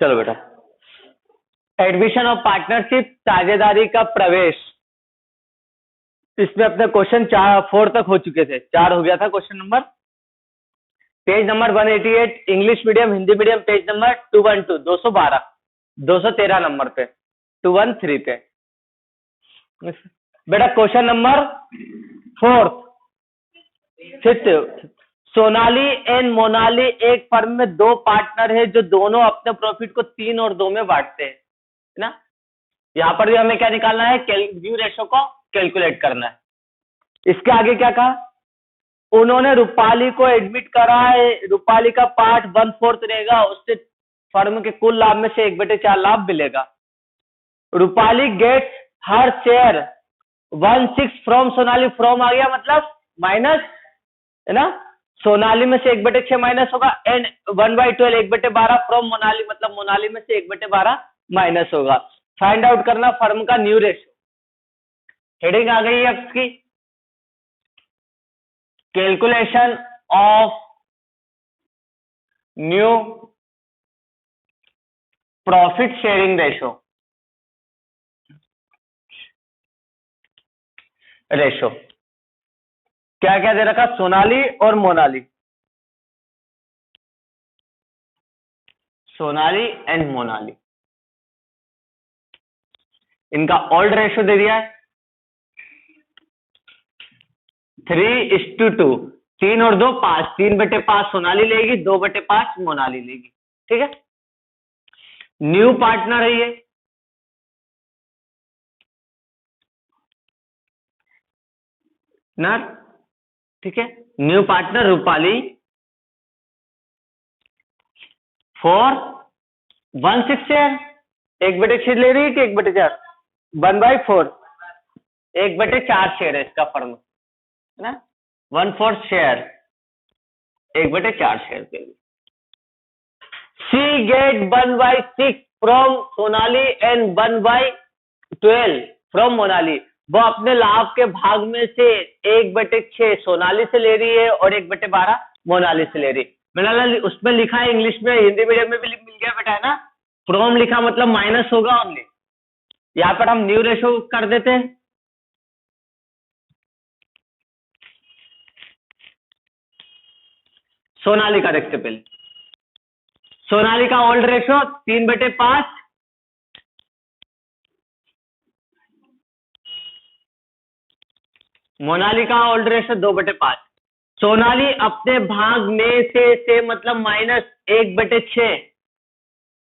चलो बेटा, admission of partnership, साझेदारी का प्रवेश, इसमें अपने क्वेश्चन 4 तक हो चुके थे, 4 हो गया था question number. Page number 188 English medium Hindi medium, page number 212 212 213 number पे 213 पे बेटा question number 4 fifth, Sonali and Monali एक फर्म में 2 पार्टनर है जो दोनों अपने प्रॉफिट को 3 और 2 में बांटते हैं, है ना। यहां पर भी हमें क्या निकालना है, ड्यू रेशो को कैलकुलेट करना है। इसके आगे क्या कहा, उन्होंने रूपाली को एडमिट करा है, रूपाली का पार्ट 1/4 रहेगा, उससे फर्म के कुल लाभ में से 1/4 लाभ मिलेगा। Rupali gets her share 1/6 from Sonali, from आ गया मतलब माइनस, है ना, सोनाली में से 1/6 माइनस होगा, एंड 1/12 1/12 फ्रॉम मोनाली, मतलब मोनाली में से 1/12 माइनस होगा। फाइंड आउट करना फर्म का न्यू रेशो। हेडिंग आ गई है आपकी, calculation of new profit sharing ratio. क्या क्या दे रखा, सोनाली और मोनाली, सोनाली एंड मोनाली, इनका ओल्ड रेशो दे दिया है 3:2, 3 और 2 5, 3/5 सोनाली लेगी, 2/5 मोनाली लेगी, ठीक है। न्यू पार्टनर है ये, ना, ठीक है। New partner Rupali for 1/6 share, 1/6 ले रही है कि 1/4, 1/4, 1/4 शेयर है इसका फर्म, है ना, 1/4 शेयर, 1/4 शेयर के लिए। She get 1/6 from Sonali and 1/12 from Monali, वो अपने लाभ के भाग में से 1/6 सोनाली से ले रही है और 1/12 मोनाली से ले रही है। मैंने उसमें लिखा है इंग्लिश में, हिंदी मीडियम में भी मिल गया बेटा, है ना। फ्रॉम लिखा मतलब माइनस होगा ओनली, यहाँ पर हम न्यू रेशो कर देते हैं। सोनाली का देखते पहले, सोनाली का ओल्ड रेशो 3/5, मोनाली का ओल्ड रेशो 2/5। सोनाली अपने भाग में से मतलब माइनस 1/6,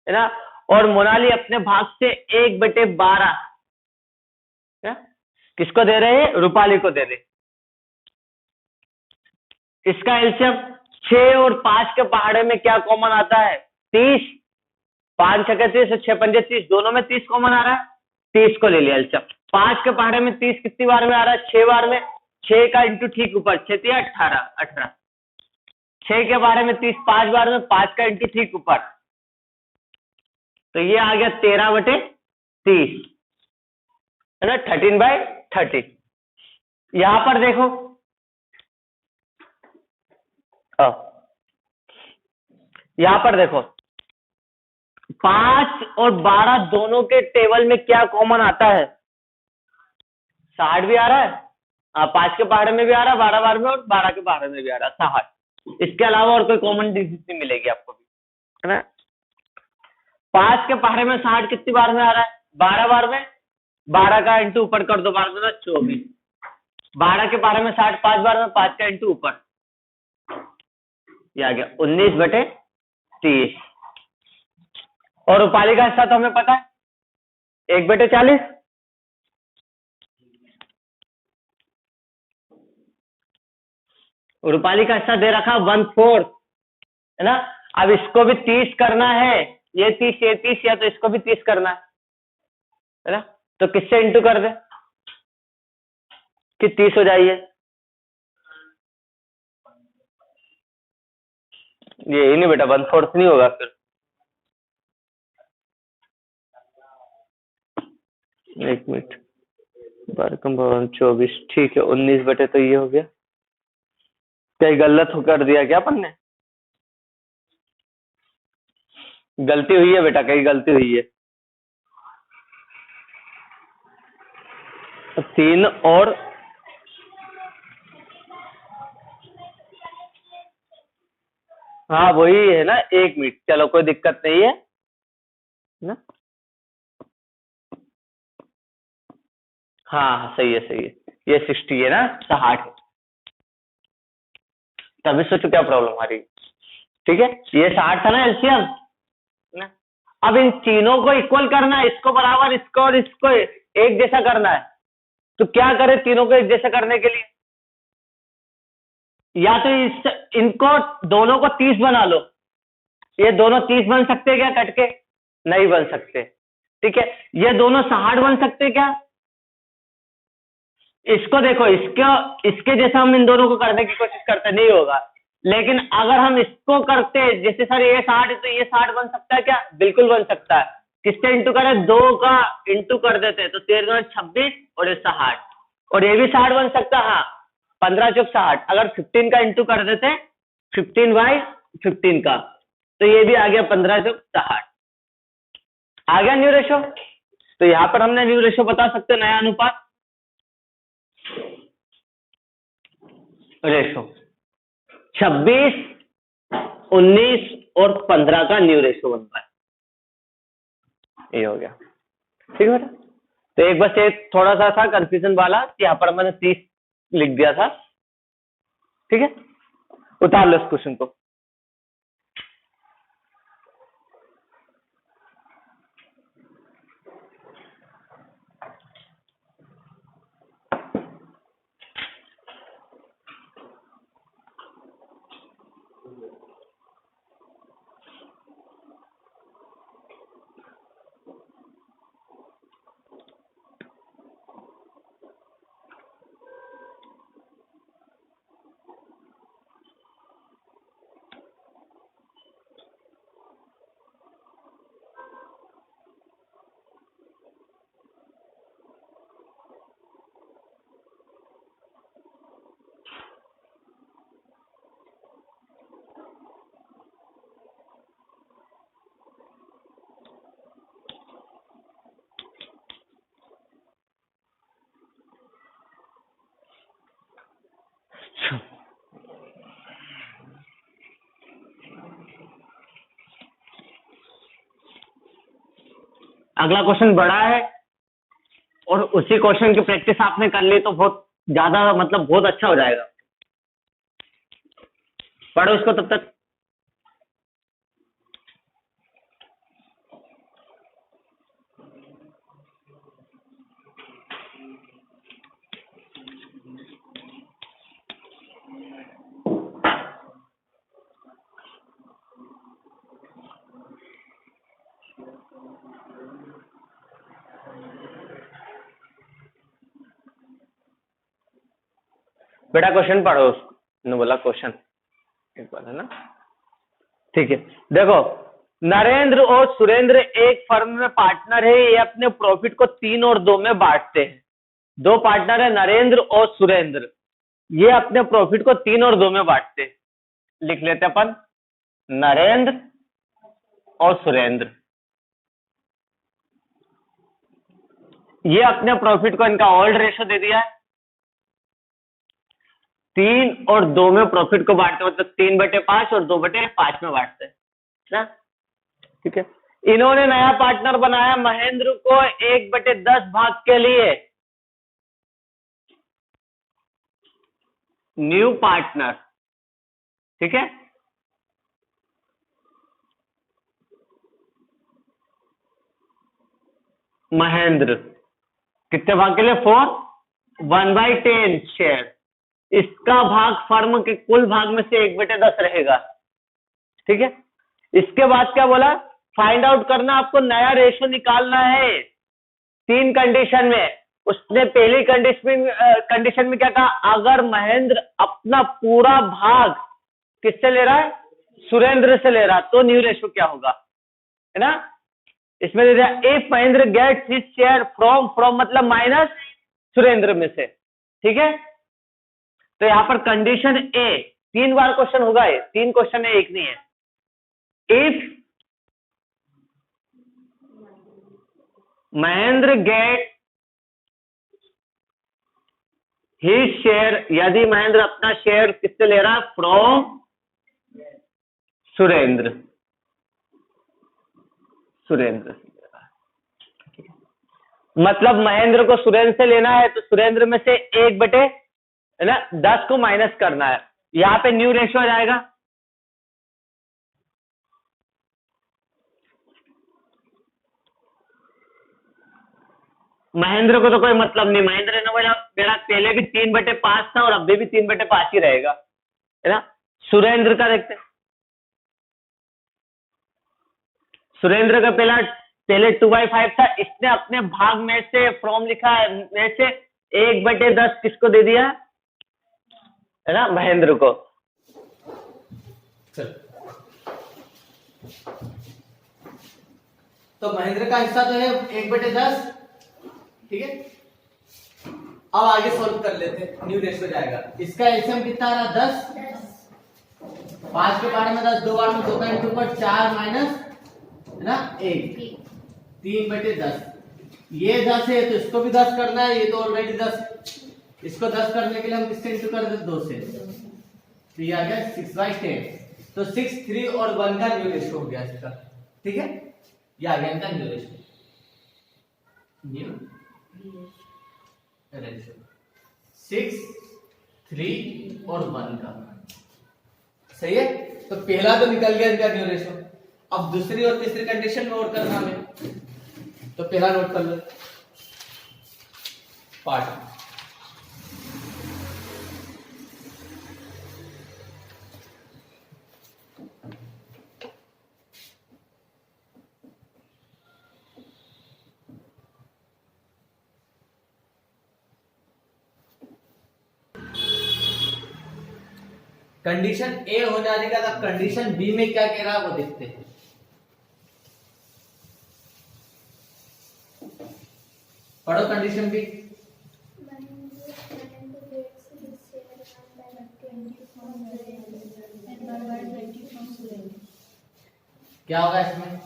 है ना, और मोनाली अपने भाग से 1/12, किसको दे रहे हैं, रूपाली को दे रहे। इसका एलसीएम 6 और 5 के पहाड़े में क्या कॉमन आता है, 30, 5 6 30 और 6 5 30, दोनों में 30 कॉमन आ रहा है, 30 को ले लिया एलसीएम। 5 के पहाड़े में 30 कितनी बार में आ रहा है, 6 बार में, 6 का इंटू ठीक ऊपर 6 18 18, 6 के बारे में 30 5 बार में, 5 का इंटू ठीक ऊपर, तो ये आ गया 13/30, है ना, 13/30। यहां पर देखो, यहां पर देखो 5 और 12 दोनों के टेबल में क्या कॉमन आता है, 60 भी आ रहा है, 5 के पहाड़े में भी आ रहा है 12 बार में, और 12 के पहाड़े में भी आ रहा है 60। इसके अलावा और कोई कॉमन डिजिट नहीं मिलेगी आपको भी, है ना। 5 के पहाड़े में 60 कितनी बार में आ रहा है, 12 बार में, 12 का इंटू ऊपर कर दो, 12 में 24, 12 के पहाड़े में 60 5 बार में, 5 का इंटू ऊपर, ये आ गया 19/30। और रूपाली का हिस्सा तो हमें पता है 1/40, रूपाली का हिस्सा दे रखा 1/4, है ना। अब इसको भी 30 करना है, ये 30 ये 30, या तो इसको भी 30 करना है ना, तो किससे इंटू कर दे कि 30 हो जाइए, ये नहीं बेटा 1/4 नहीं होगा फिर, एक मिनट, 12 ठीक है 19 बटे, तो ये हो गया, कहीं गलत कर दिया क्या अपन ने, गलती हुई है बेटा, कहीं गलती हुई है। तो 3 और हाँ वही है ना, 1 मिनट, चलो कोई दिक्कत नहीं है ना। हाँ सही है सही है, ये 60 है ना, 60। तभी सोचो क्या प्रॉब्लम आ रही है। ठीक है, ये 60 था ना एलसीएम ना। अब इन तीनों को इक्वल करना है, इसको बराबर, इसको और इसको एक जैसा करना है। तो क्या करें तीनों को एक जैसा करने के लिए? या तो इनको दोनों को 30 बना लो। ये दोनों 30 बन सकते क्या कट के? नहीं बन सकते। ठीक है, ये दोनों 60 बन सकते क्या? इसको देखो, इसके जैसा हम इन दोनों को करने की कोशिश करते, नहीं होगा। लेकिन अगर हम इसको करते, जैसे सर ये 60 है तो ये 60 बन सकता है क्या? बिल्कुल बन सकता है। किससे इंटू करें? 2 का इंटू कर देते हैं तो 13 26 और ये 60, और ये भी 60 बन सकता है। हाँ, 15 चौक 60। अगर 15 का इंटू कर देते 15/15 का, तो ये भी आ गया 15 चौक 60। आ गया न्यू रेशो। तो यहां पर हमने न्यू रेशो बता सकते नया अनुपात रेशो 26, 19 और 15 का न्यू रेशो बनता है। ये हो गया। ठीक है बेटा, तो एक बस एक थोड़ा सा था कंफ्यूजन वाला कि यहाँ पर मैंने 30 लिख दिया था। ठीक है, उतार लो इस क्वेश्चन को। अगला क्वेश्चन बड़ा है और उसी क्वेश्चन की प्रैक्टिस आपने कर ली तो बहुत ज्यादा, मतलब बहुत अच्छा हो जाएगा। पढ़ो इसको तब तक। बेटा क्वेश्चन पढ़ो उसको, ने बोला क्वेश्चन एक बार, है ना। ठीक है, देखो, नरेंद्र और सुरेंद्र एक फर्म में पार्टनर है, ये अपने प्रॉफिट को 3 और 2 में बांटते हैं। दो पार्टनर है नरेंद्र और सुरेंद्र, ये अपने प्रॉफिट को 3 और 2 में बांटते हैं। लिख लेते अपन, नरेंद्र और सुरेंद्र ये अपने प्रॉफिट को, इनका ओल्ड रेशो दे दिया है, 3 और 2 में प्रॉफिट को बांटते, मतलब 3/5 और 2/5 में बांटते हैं ना। ठीक है, इन्होंने नया पार्टनर बनाया महेंद्र को 1/10 भाग के लिए। न्यू पार्टनर, ठीक है, महेंद्र कितने भाग के लिए? 4, 1/10 शेयर। इसका भाग फर्म के कुल भाग में से 1/10 रहेगा। ठीक है, इसके बाद क्या बोला? फाइंड आउट करना, आपको नया रेशो निकालना है 3 कंडीशन में। उसने पहली कंडीशन में क्या कहा? अगर महेंद्र अपना पूरा भाग किससे ले रहा है? सुरेंद्र से ले रहा, तो न्यू रेशो क्या होगा, है ना। इसमें दे दिया, if Mahendra gets his share from मतलब माइनस सुरेंद्र में से। ठीक है, तो यहां पर कंडीशन ए, 3 बार क्वेश्चन होगा, ये 3 क्वेश्चन है, एक नहीं है। If Mahendra get he share, यदि महेंद्र अपना शेयर किससे ले रहा है? फ्रॉम सुरेंद्र, सुरेंद्र। मतलब महेंद्र को सुरेंद्र से लेना है तो सुरेंद्र में से 1/, है ना, 10 को माइनस करना है। यहां पे न्यू रेशियो आ जाएगा। महेंद्र को तो कोई मतलब नहीं, महेंद्र ने बोला मेरा पहले भी 3/5 था और अभी भी 3/5 ही रहेगा, है ना। सुरेंद्र का देखते हैं। सुरेंद्र का पहले 2/5 था, इसने अपने भाग में से फ्रॉम लिखा है, में से 1/10 किसको दे दिया, है ना, महेंद्र को। चल, तो महेंद्र का हिस्सा तो है 1/10, ठीक है। अब आगे सॉल्व कर लेते हैं, न्यू रेशियो जाएगा। इसका एलसीएम कितना आ रहा? 10। 5 के बारे में 10, 2 बार में 2 का इंटू पर 4 माइनस, है ना, 1, 3/10। ये 10 है तो इसको भी 10 करना है, ये तो ऑलरेडी 10। इसको 10 करने के लिए हम किससे इंटू कर देते? 2 से। तो ये आ गया 6/10। तो 6, 3 और 1 का न्यू रेशियो हो गया इसका, ठीक है। ये आ गया इनका न्यू रेशियो, न्यू रेशियो 6, 3 और 1 का, सही है। तो पहला तो निकल गया इनका न्यू रेशियो। अब दूसरी और तीसरी कंडीशन नोट करना हमें, तो पहला नोट कर लो पार्ट। कंडीशन ए हो जाने का, कंडीशन बी में क्या कह रहा है वो देखते हैं। पढ़ो कंडीशन बी। क्या होगा इसमें?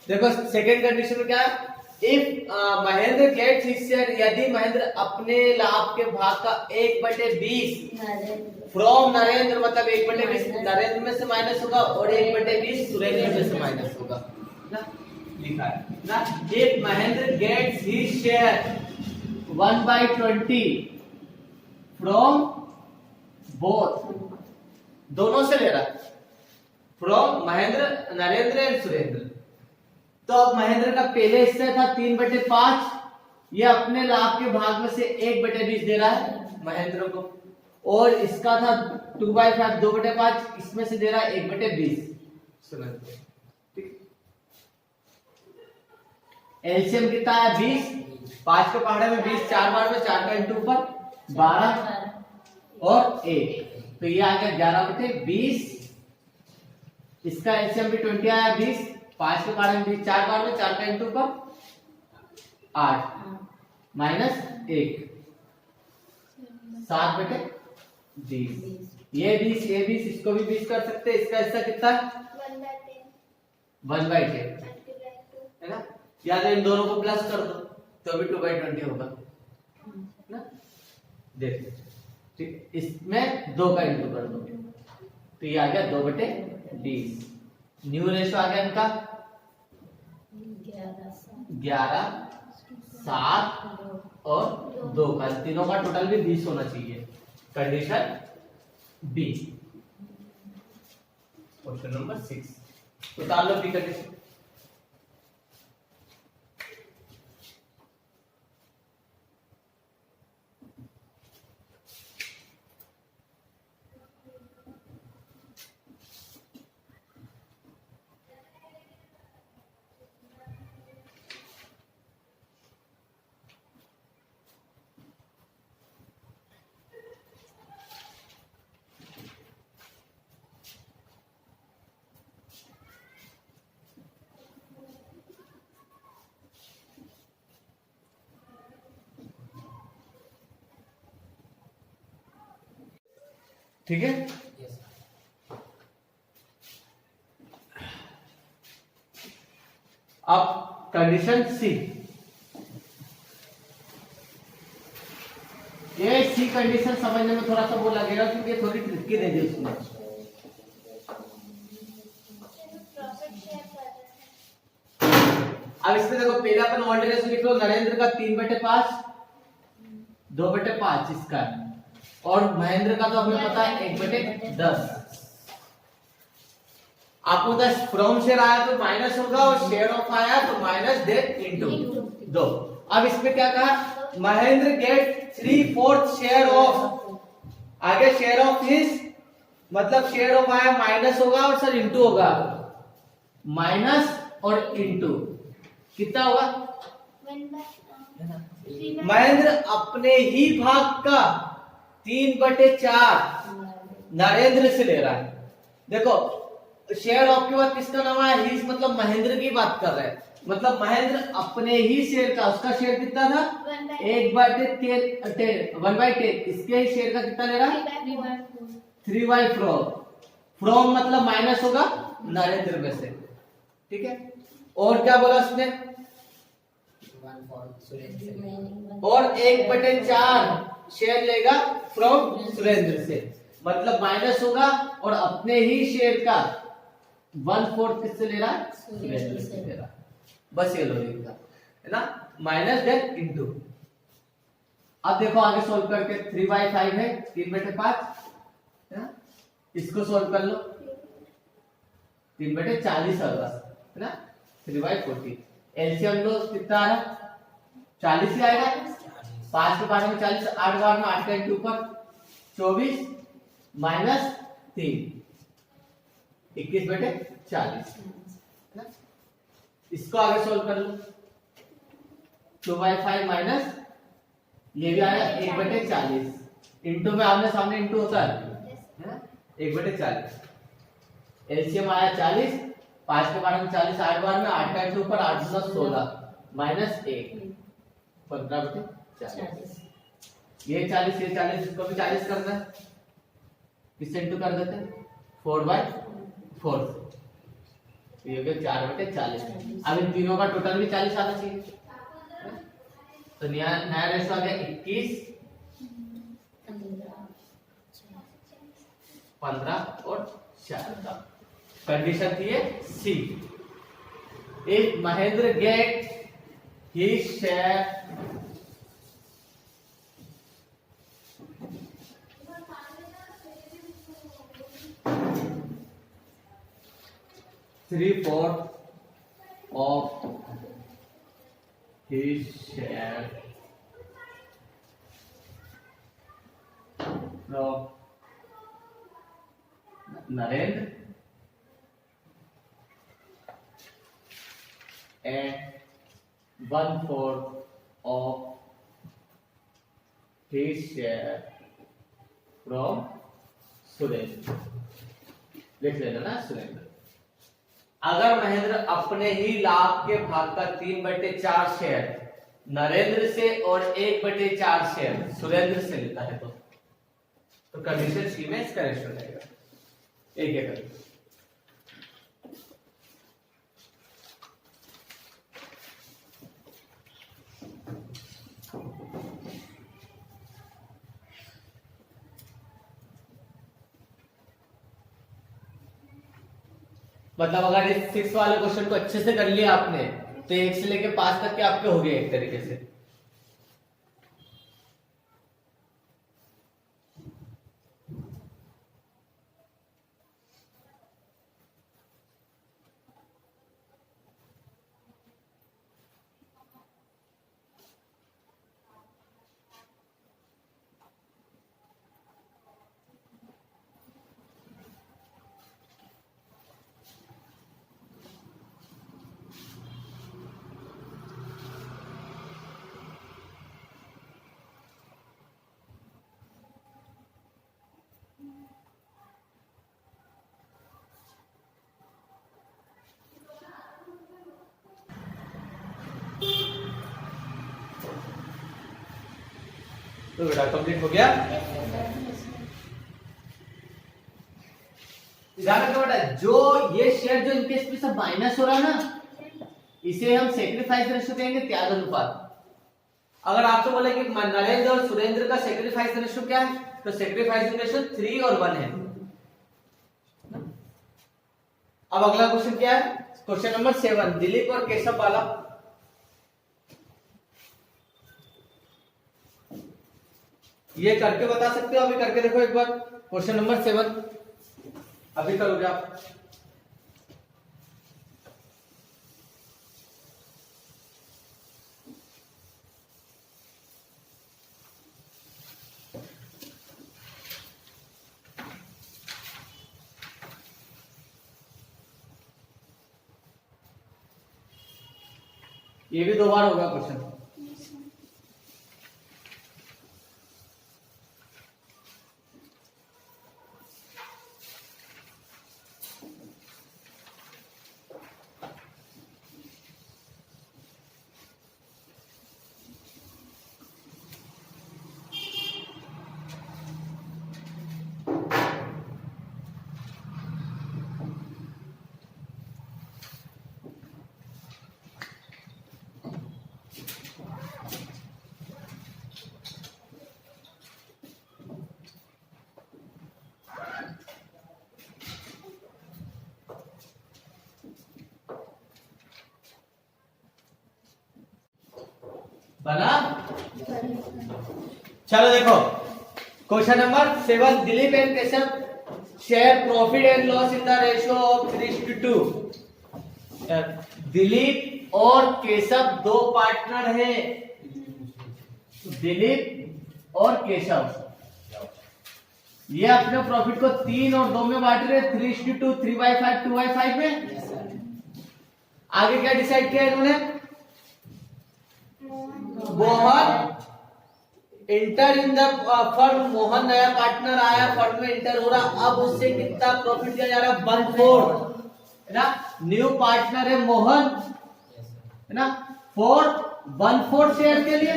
देखो सेकेंड कंडीशन में क्या है? If Mahendra gets his share, यदि महेंद्र अपने लाभ के भाग का 1/20 फ्रॉम नरेंद्र, मतलब 1/20 नरेंद्र में से माइनस होगा और 1/20 सुरेंद्र में से माइनस होगा ना, लिखा है ना। If Mahendra gets his share 1/20 from both, दोनों से ले रहा है, फ्रॉम महेंद्र, नरेंद्र एंड सुरेंद्र। तो अब महेंद्र का पहले हिस्सा था 3/5, ये अपने लाभ के भाग में से 1/20 दे रहा है महेंद्र को, और इसका था 2/5, 2/5, इसमें से दे रहा है 1/20 सुरेंद्र, ठीक। एलसीएम कितना है? 20। 5 के पहाड़े में 20, 4 बार में 4 का इंटू ऊपर 12 और 1, तो ये आ गया 11/20। इसका एलसीएम भी 20 आया, 20। 5 के पहाड़े में 20, 4 बार में 4 का इंटू ऊपर 8 माइनस 1, 7/20। ये 20, ये 20, इसको भी 20 कर सकते हैं। इसका हिस्सा कितना है? 1/10, है ना। या तो इन दोनों को प्लस कर दो तो भी 2/20 होगा ना, देखो, ठीक। इसमें 2 का इंटू कर दो तो ये आ गया 2/20। न्यू रेशियो आ गया इनका 11, 7 और 2 का, तीनों का टोटल भी 20 होना चाहिए। Condition B, question number 6। उतार लो बी कंडीशन। ठीक है। अब कंडीशन सी, ये सी कंडीशन समझने में थोड़ा सा वो लगेगा क्योंकि थोड़ी ट्रिकी दे दी उसमें। अब इसमें देखो पहले अपन वोल्टेज रेशियो लिख लो, नरेंद्र का 3/5 2/5 इसका, और महेंद्र का तो हमें पता है 1/10। आपको पता है फ्रॉम शेयर आया तो माइनस होगा और शेयर ऑफ आया तो माइनस देन इनटू 2। अब इसमें क्या कहा, महेंद्र गेट 3/4 शेयर ऑफ, आगे शेयर ऑफ हिज मतलब शेयर ऑफ आया माइनस होगा और सर इनटू होगा, माइनस और इनटू कितना होगा, महेंद्र अपने ही भाग का 3/4 नरेंद्र से ले रहा है। देखो शेयर ऑफ के बाद किसका नाम आया, हिज मतलब महेंद्र की बात कर रहे हैं, मतलब महेंद्र अपने ही शेयर का, उसका शेयर कितना था 1/10, इसके ही शेयर का कितना ले रहा है 3/4। फ्रॉम मतलब माइनस होगा नरेंद्र में से, ठीक है। और क्या बोला उसने, और 1/4 शेयर लेगा फ्रॉम सुरेंद्र से, मतलब माइनस होगा और अपने ही शेयर का 1/4 किससे ले रहा है, सुरेंद्र से ले रहा है। बस ये लॉजिक था, है ना, माइनस देन इनटू। अब देखो आगे सोल्व करके 3/5 है 3/5, है ना, इसको सोल्व कर लो 3/40 होगा, है ना, 3/40 एलसीएम लो कितना आ रहा 40 ही आएगा, 5 के बारे में 40, 8 बार में 8 का इंटू ऊपर 24 माइनस 3 21/40, है ना। इसको आगे सोल्व कर लो 2/5 माइनस ये भी आया 1/40, इंटू में आमने सामने इंटू होता है 1/40, एलसीएम आया 40, 5 के बारे में 40, 8 बार में 8 का इंटू ऊपर 8 × 16 माइनस 1 15/40, ये 40 ये 40, इसको भी 40 करना है, किससे इंटू कर देते हैं 4/4, ये हो गया 4/40। अब इन तीनों का टोटल भी 40 आना चाहिए, तो नया रेशो आ गया 21 15 और 4 का। कंडीशन थी ये C, if Mahendra get his share three-fourths of his share from Narendra and 1/4 of his share from Surendra, लिख लेना ना सुरेंद्र। अगर महेंद्र अपने ही लाभ के भाग का 3/4 शेयर नरेंद्र से और 1/4 शेयर सुरेंद्र से लेता है तो कंडीशन सी में इसका रेशो रहेगा एक एक। मतलब अगर इस 6 वाले क्वेश्चन को अच्छे से कर लिया आपने तो 1 से लेके 5 तक के आपके हो गए एक तरीके से। तो बेटा कंप्लीट हो गया। ध्यान रखो बेटा, जो ये शेयर जो इनके इसमें सब माइनस हो रहा है ना, इसे हम सेक्रीफाइस रेशियो कहेंगे, त्याग अनुपात। अगर आपसे बोले कि नरेंद्र और सुरेंद्र का सेक्रीफाइस रेशियो क्या है, तो सेक्रीफाइस रेशियो 3 और 1 है। अब अगला क्वेश्चन क्या है, क्वेश्चन नंबर 7, दिलीप और केशव वाला। ये करके बता सकते हो, अभी करके देखो एक बार। क्वेश्चन नंबर 7 अभी करोगे आप। ये भी 2 बार होगा क्वेश्चन। बना? चलो देखो, question number 7, Dilip and Keshav share profit and loss in the ratio of 3:2। Dilip और केशव 2 पार्टनर हैं, दिलीप और केशव, ये अपने प्रॉफिट को 3 और 2 में बांट रहे, 3:2, 3/5, 2/5 में। आगे क्या डिसाइड किया इन्होंने, Mohan inter in the firm, Mohan नया पार्टनर आया, फर्म में इंटर हो रहा, अब उससे कितना प्रॉफिट दिया जा रहा है, 1/4 है ना। न्यू पार्टनर है मोहन है ना, 1/4 शेयर के लिए।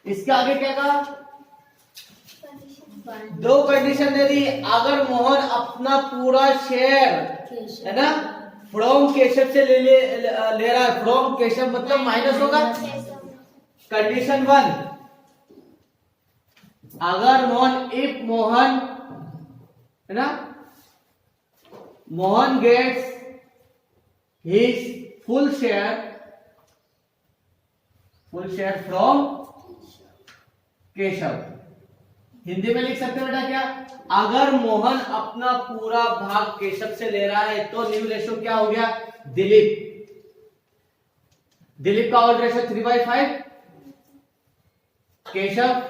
इसके आगे क्या कहा, 2 कंडीशन दे दी, अगर मोहन अपना पूरा शेयर है ना फ्रॉम केशव से ले रहा है, फ्रॉम केशव मतलब माइनस होगा। कंडीशन 1, अगर मोहन, इफ मोहन है ना, Mohan gets his full share from Keshav. Hindi में लिख सकते हो बेटा क्या, अगर मोहन अपना पूरा भाग केशव से ले रहा है तो न्यू रेशियो क्या हो गया, दिलीप का ओल्ड रेशियो 3/5, केशव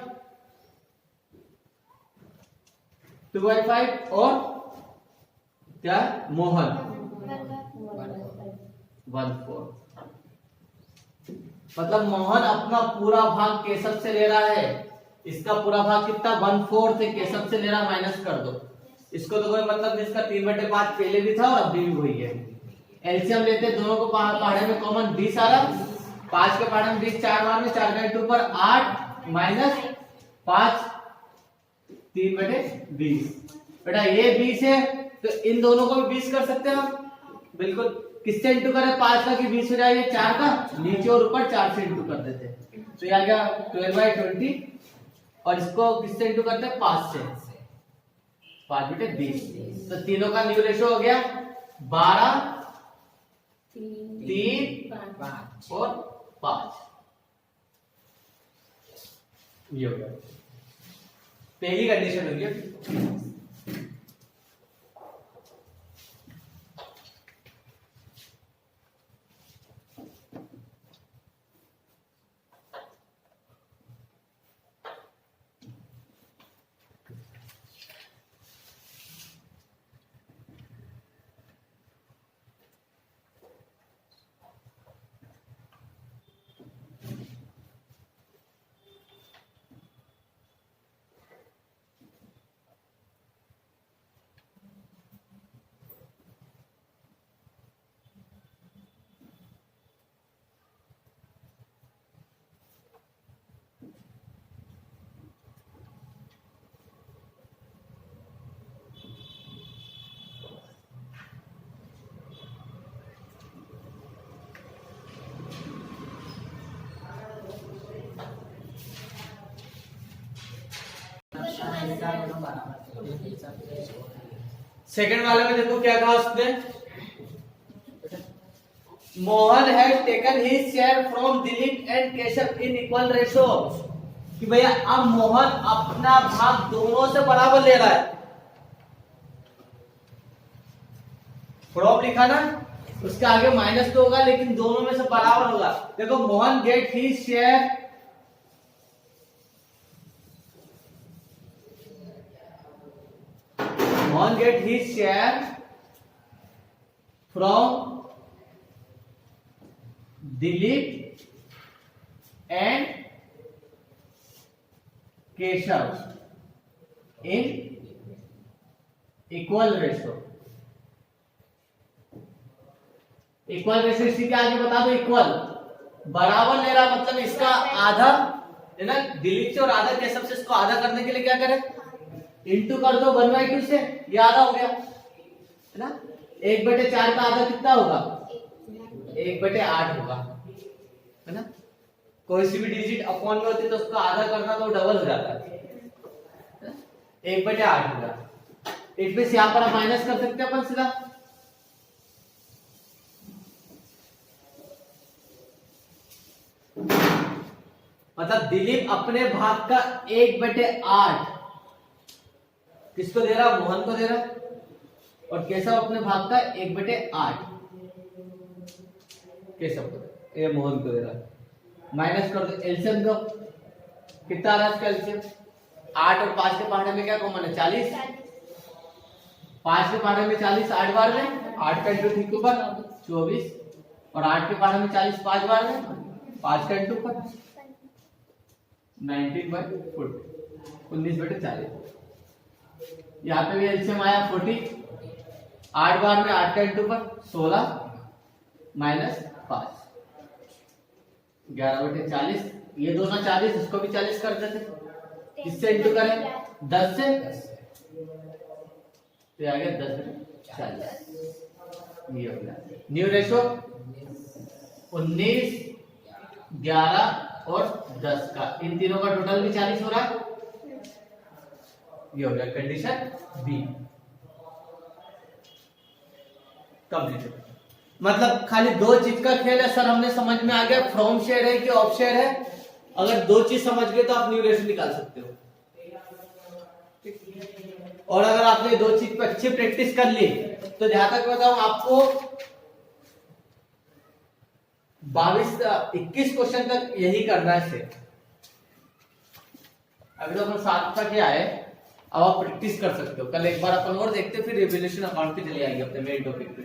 2/5 और क्या मोहन 1/4। मतलब मोहन अपना पूरा भाग केशव से ले रहा है, इसका पूरा भाग कितना 1/4 से केशव से ले रहा, माइनस कर दो इसको, तो कोई मतलब इसका 3/5 पहले भी था और अभी भी वही है। एलसीएम लेते दोनों को, पहाड़े में कॉमन 20 आ रहा, 5 के पहाड़े में 20 4 बार में 4/2 पर 8 माइनस 5 3/20। बेटा ये 20 है तो इन दोनों को भी 20 कर सकते हैं हम, बिल्कुल। किससे इंटू करें, 5 का कि 20 हो जाए, 4 का नीचे और ऊपर 4 से इंटू कर देते हैं, तो ये आ गया 12/20। और इसको किससे इंटू करते हैं, 5 से, 5/20। तो तीनों का न्यू रेशियो हो गया 12, 3 और 5। ये हो गया पहली कंडीशन हो गई। सेकंड वाले में देखो क्या कहा उसने, Mohan has taken his share from Dilip and Keshav in equal ratio, कि भैया अब मोहन अपना भाग दोनों से बराबर ले रहा है। फ्रॉम लिखा ना, उसके आगे माइनस तो होगा लेकिन दोनों में से बराबर होगा। देखो Mohan get his share from Dilip and Keshav in equal ratio. Equal ratio इसी के आगे बता दो, इक्वल बराबर ले रहा, मतलब इसका आधा है ना, दिलीप से और आधा केशव से, इसको आधा करने के लिए क्या करें, इंटू कर दो 1/2 से, ये आधा हो गया है ना। 1/4 का आधा कितना होगा, 1/8 होगा है ना। कोई सी भी डिजिट अपॉन में होती है तो उसको आधा करना तो डबल हो जाता है, 1/8 होगा। इट मींस यहां पर हम माइनस कर सकते हैं अपन सीधा, मतलब दिलीप अपने भाग का 1/8 किसको दे रहा, मोहन को दे रहा, और केशव अपने भाग का 1/8 केशव को, ये मोहन को दे रहा। माइनस कर दो, एलसीएम दो, कितना आ रहा है इसका एलसीएम, 8 और 5 के पहाड़े में क्या कॉमन है, 40। 5 के पहाड़े में 40 8 बार में, 8 का इंटू ठीक ऊपर 24, और 8 के पहाड़े में 40 5 बार में, 5 का इंटू ऊपर 19/40, 19/40। यहाँ पे भी एलसीएम आया 40, 8 बार में 8 का इंटू पर 16 माइनस 5, 11/40। ये दोनों 40, इसको भी 40 कर देते, किससे इंटू करें, 10 से, तो आ गया 10/40। ये हो गया न्यू रेशो 19, 11 और 10 का, इन तीनों का टोटल भी 40 हो रहा है। ये हो गया कंडीशन बी कंप्लीट। मतलब खाली दो चीज का खेल है सर, हमने समझ में आ गया, फ्रॉम शेयर है कि ऑफ शेयर है। अगर दो चीज समझ गए तो आप न्यू रेशो निकाल सकते हो, और अगर आपने दो चीज पर अच्छी प्रैक्टिस कर ली तो जहां तक बताऊं आपको 21 क्वेश्चन तक यही करना है सेट। अभी तो अपन 7 तक ही आए, अब आप प्रैक्टिस कर सकते हो। कल एक बार अपन और देखते, फिर रिवैल्यूएशन अकाउंट पे चले आएंगे अपने मेन टॉपिक पे।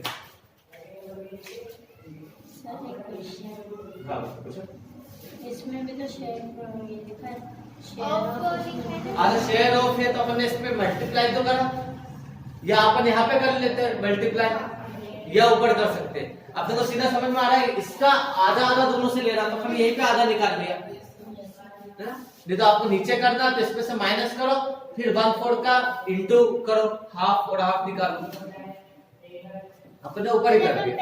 इसमें भी तो शेयर लिखा है, शेयर ऑफ है तो अपन ने इसमें मल्टीप्लाई तो करा, या अपन यहाँ पे कर लेते हैं मल्टीप्लाई, या ऊपर कर सकते हैं। अब देखो सीधा समझ में आ रहा है, इसका आधा आधा दोनों से ले रहा, तो हम यहीं पे आधा निकाल लिया, नहीं तो आपको नीचे करना, तो इसमें से माइनस करो, फिर 1/4 का इंटू करो, हाफ और हाफ निकालो। अपने ऊपर ही कर दिया,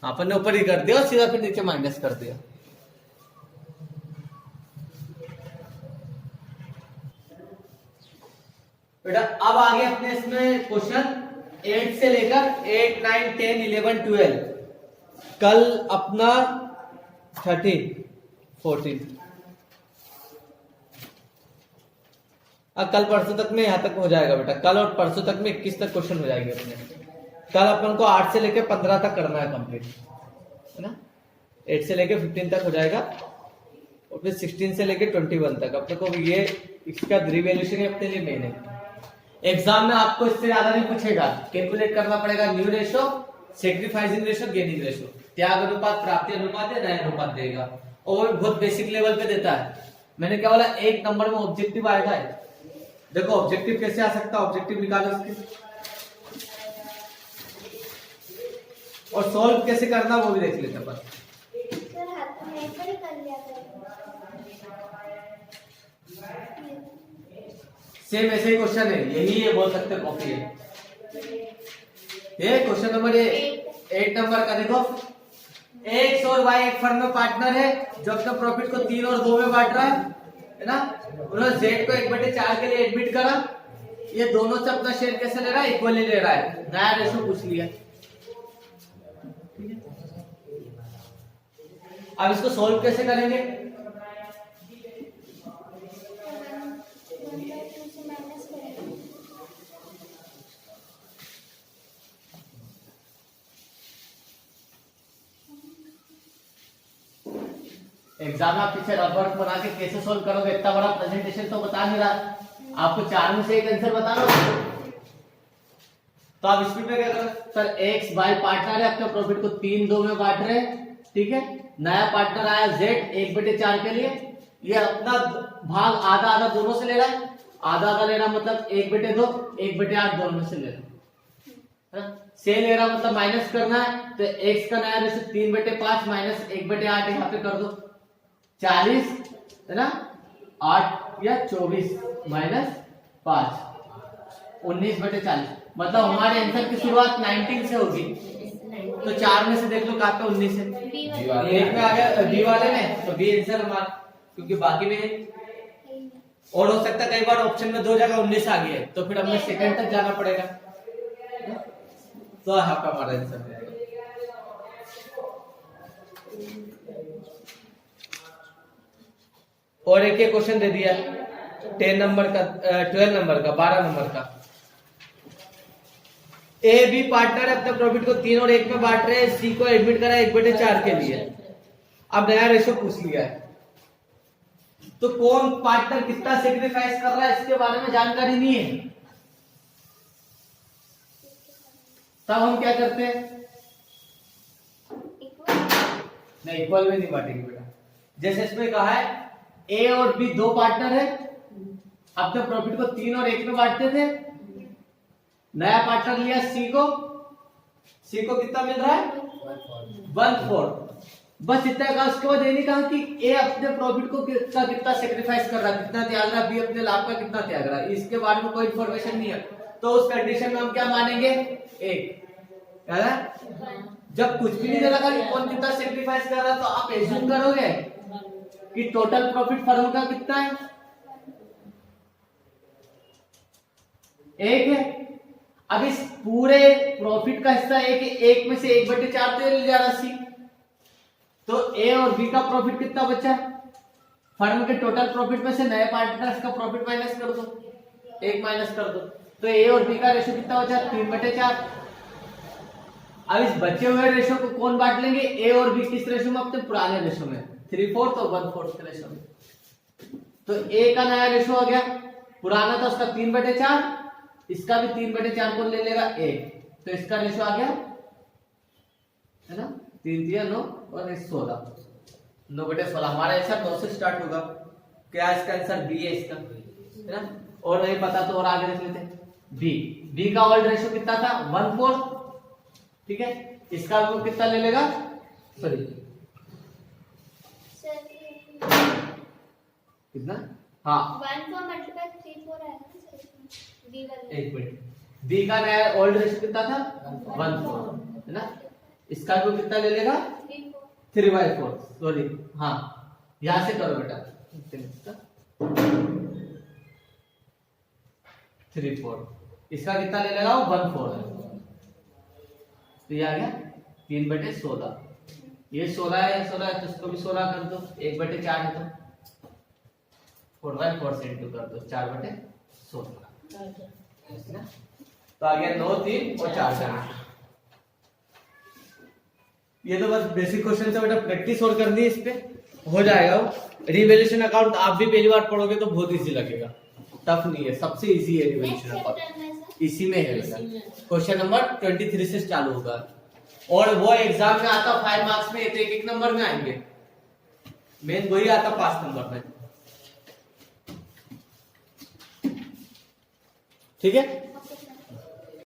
अपने ऊपर ही कर दिया, सीधा फिर नीचे माइनस कर दिया। बेटा अब आगे अपने इसमें क्वेश्चन 8 से लेकर 8, 9, 10, 11, 12, कल अपना 13, 14, कल परसों तक में यहाँ तक हो जाएगा बेटा। कल और परसों तक में 21 तक क्वेश्चन हो जाएंगे अपने। कल अपन को 8 से लेकर 15 तक करना है कंप्लीट, है ना। 8 से लेकर 15 तक हो जाएगा, और फिर 16 से लेकर 21 तक अपने को ये इसका रिवैल्यूएशन अपने लिए मेन है। एग्जाम में आपको इससे ज्यादा नहीं पूछेगा, कैलकुलेट करना पड़ेगा new ratio, sacrificing ratio, gaining ratio, त्याग अनुपात, प्राप्ति अनुपात या नया अनुपात देगा, और बहुत बेसिक लेवल पे देता है। मैंने क्या बोला, एक नंबर में ऑब्जेक्टिव आएगा। देखो ऑब्जेक्टिव कैसे आ सकता है, ऑब्जेक्टिव निकालो इसके, और सॉल्व कैसे करना वो भी देख लेते हैं अपन। सेम ऐसे ही क्वेश्चन है, यही ये बोल सकते हैं कॉपी है। ये क्वेश्चन नंबर 8 नंबर का देखो, एक्स और वाई एक फर्म में पार्टनर है जो अपने प्रॉफिट को 3 और 2 में बांट रहा है। है ना, उन्होंने z को 1/4 के लिए एडमिट करा, ये दोनों से अपना शेयर कैसे ले रहा है, इक्वली ले रहा है, नया रेशो पूछ लिया। अब इसको सॉल्व कैसे करेंगे, एग्जाम में आप पीछे रबर बना के कैसे सॉल्व करोगे, इतना बड़ा प्रेजेंटेशन तो बता नहीं रहा, आपको 4 में से एक आंसर बताना। तो आप स्पीड में क्या करोगे, सर x y पार्टनर है, अपने प्रॉफिट को 3-2 में बांट रहे हैं, ठीक है, नया पार्टनर आया z 1/4 के लिए, ये अपना भाग आधा आधा दोनों से ले रहा है, आधा आधा ले रहा मतलब 1/2 1/8 दोनों में से ले रहा है, से ले रहा मतलब माइनस करना है, तो x का नया रेशो 3/5 माइनस 1/8 यहाँ पे कर दो, 40 है ना, 8 या 24 माइनस 5 19/40, मतलब हमारे आंसर की शुरुआत 19 से होगी, तो 4 में से देख लो कहाँ पे 19 है, एक में आ गया बी वाले में, तो बी आंसर हमारा, क्योंकि बाकी में और हो सकता है कई बार ऑप्शन में 2 जगह 19 आ गई है, तो फिर हमें सेकंड तक जाना पड़ेगा, तो यहाँ पे हमारा आंसर है। और एक क्वेश्चन दे दिया 10 नंबर का, 12 नंबर का, 12 नंबर का, ए बी पार्टनर अपने प्रॉफिट को 3 और 1 में बांट रहे हैं, सी को एडमिट करा 1/4 के लिए, अब नया रेशो पूछ लिया है, तो कौन पार्टनर कितना सेक्रीफाइस कर रहा है इसके बारे में जानकारी नहीं है, तब हम क्या करते हैं, नहीं इक्वल में नहीं बांटेंगे बेटा, जैसे इसमें कहा है ए और बी 2 पार्टनर है, अपने प्रॉफिट को 3 और 1 में बांटते थे, नया पार्टनर लिया सी को कितना मिल रहा है 1/4, बस इतना कहा, उसके बाद ये नहीं कहा कि ए अपने प्रॉफिट को कितना सेक्रीफाइस कर रहा है, कितना त्याग रहा है, बी अपने लाभ का कितना त्याग रहा है, इसके बारे में कोई इंफॉर्मेशन नहीं है, तो उस कंडीशन में हम क्या मानेंगे, एक जब कुछ भी नहीं दे रखा कि कौन कितना सेक्रीफाइस कर रहा है, तो आप एज्यूम करोगे कि टोटल प्रॉफिट फर्म का कितना है, 1 है, अब इस पूरे प्रॉफिट का हिस्सा 1 है, 1 में से 1/4 तो ले जा रहा सी, तो ए और बी का प्रॉफिट कितना बचा, फर्म के टोटल प्रॉफिट में से नए पार्टनर्स का प्रॉफिट माइनस कर दो, 1 माइनस कर दो, तो ए और बी का रेशो कितना बचा 3/4, अब इस बचे हुए रेशो को कौन बांट लेंगे, ए और बी किस रेशो में, अपने पुराने रेशो में 3/4 और 1/4 के रेशो में, तो ए का नया रेशो आ गया, पुराना था उसका 3/4, इसका भी 3/4 को ले लेगा ए, तो इसका रेशो आ गया है ना 3 9 और 16, 9/16, हमारा आंसर 9 से स्टार्ट होगा, क्या इसका आंसर बी है इसका, है ना, और नहीं पता तो और आगे देख लेते हैं, बी का ओल्ड रेशो कितना था 1/4, ठीक है, इसका वो कितना ले लेगा, सॉरी कितना, हाँ 1/4 मल्टीप्लाई 3/4 आएगा ना सर, बी वाला, एक मिनट, बी का नया ओल्ड रेशो कितना था 1/4, है ना, इसका भी कितना ले लेगा 3/4, सॉरी हाँ यहां से करो बेटा, 3/4, इसका कितना ले लेगा 1/4 है, तो ये आ गया 3/16, ये 16 है, 16 है तो इसको भी 16 कर दो, 1/4 है तो 4/4 से इंटू कर दो, 4/16, तो आ गया 9 3 और 4। ये तो बस बेसिक क्वेश्चन से बेटा प्रैक्टिस और करनी है, इस पे हो जाएगा वो। रिवैल्यूएशन अकाउंट आप भी पहली बार पढ़ोगे तो बहुत इजी लगेगा, टफ नहीं है, सबसे इजी है रिवैल्यूएशन अकाउंट, इसी में है बेटा, क्वेश्चन नंबर 23 से चालू होगा, और वो एग्जाम में आता 5 मार्क्स में, एक एक नंबर में आएंगे, मेन वही आता 5 नंबर में, ठीक है।